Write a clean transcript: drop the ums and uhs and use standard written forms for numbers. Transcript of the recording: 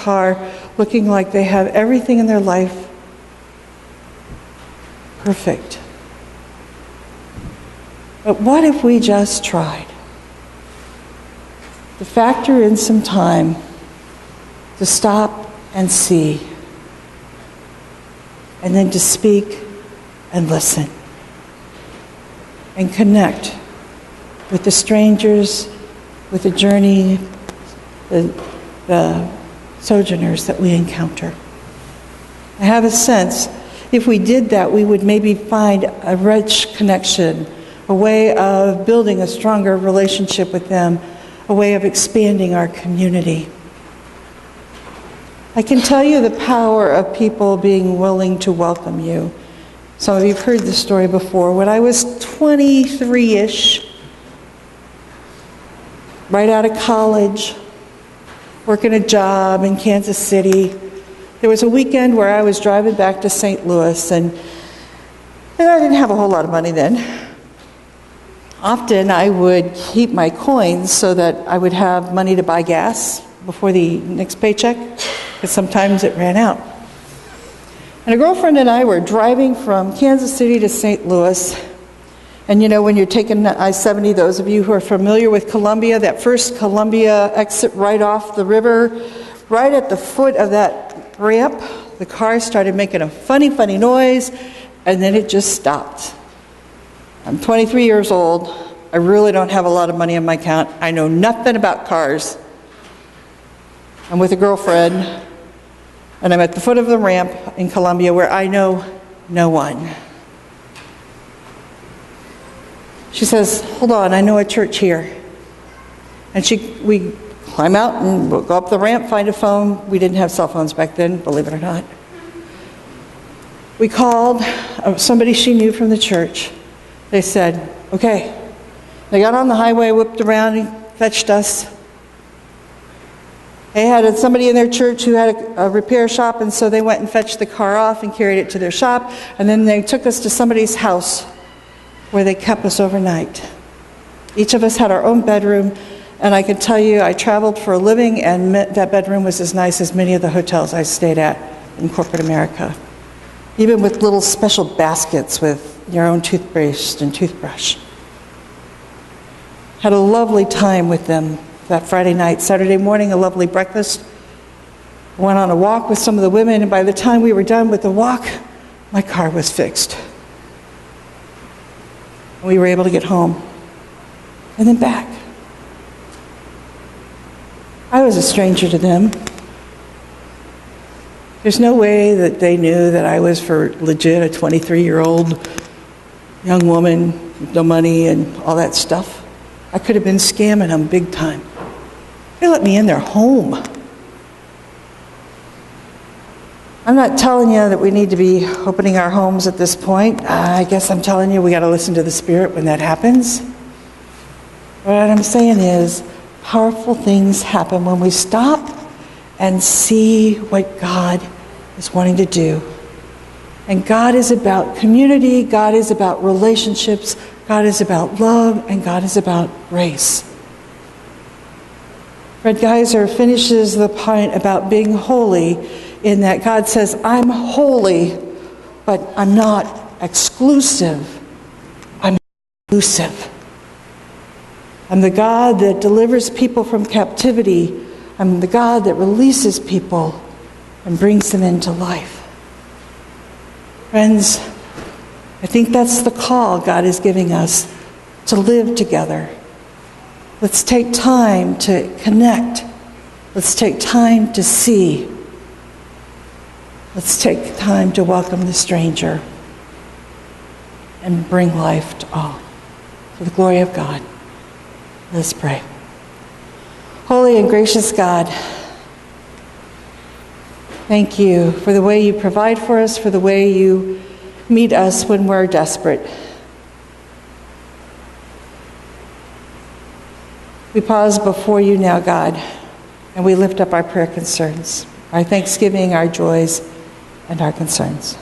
car looking like they have everything in their life perfect. But what if we just tried to factor in some time to stop and see, and then to speak and listen and connect with the strangers, with the journey, the sojourners that we encounter. I have a sense if we did that, we would maybe find a rich connection, a way of building a stronger relationship with them, a way of expanding our community. I can tell you the power of people being willing to welcome you. Some of you have heard this story before. When I was 23-ish, right out of college, working a job in Kansas City, there was a weekend where I was driving back to St. Louis, and I didn't have a whole lot of money then. Often I would keep my coins so that I would have money to buy gas before the next paycheck, because sometimes it ran out. And a girlfriend and I were driving from Kansas City to St. Louis. And you know, when you're taking I-70, those of you who are familiar with Columbia, that first Columbia exit right off the river, right at the foot of that ramp, the car started making a funny noise, and then it just stopped. I'm 23 years old. I really don't have a lot of money in my account. I know nothing about cars. I'm with a girlfriend, and I'm at the foot of the ramp in Columbia where I know no one. She says, "Hold on, I know a church here." And we climb out and we'll go up the ramp, find a phone. We didn't have cell phones back then, believe it or not. We called somebody she knew from the church. They said, okay. They got on the highway, whipped around, and fetched us. They had somebody in their church who had a repair shop, and so they went and fetched the car off and carried it to their shop, and then they took us to somebody's house where they kept us overnight. Each of us had our own bedroom, and I can tell you I traveled for a living, and that bedroom was as nice as many of the hotels I stayed at in corporate America, even with little special baskets with your own toothpaste and toothbrush. Had a lovely time with them that Friday night. Saturday morning, a lovely breakfast. Went on a walk with some of the women, and by the time we were done with the walk, my car was fixed. We were able to get home and then back. I was a stranger to them. There's no way that they knew that I was for legit a 23-year-old young woman with no money and all that stuff. I could have been scamming them big time. They let me in their home. I'm not telling you that we need to be opening our homes at this point. I guess I'm telling you we got to listen to the Spirit when that happens. What I'm saying is, powerful things happen when we stop and see what God is wanting to do. And God is about community, God is about relationships, God is about love, and God is about grace. Fred Geiser finishes the point about being holy in that God says, I'm holy, but I'm not exclusive. I'm inclusive. I'm the God that delivers people from captivity. I'm the God that releases people and brings them into life. Friends, I think that's the call God is giving us, to live together. Let's take time to connect. Let's take time to see. Let's take time to welcome the stranger and bring life to all. For the glory of God. Let's pray. Holy and gracious God, thank you for the way you provide for us, for the way you meet us when we're desperate. We pause before you now, God, and we lift up our prayer concerns, our thanksgiving, our joys, and our concerns.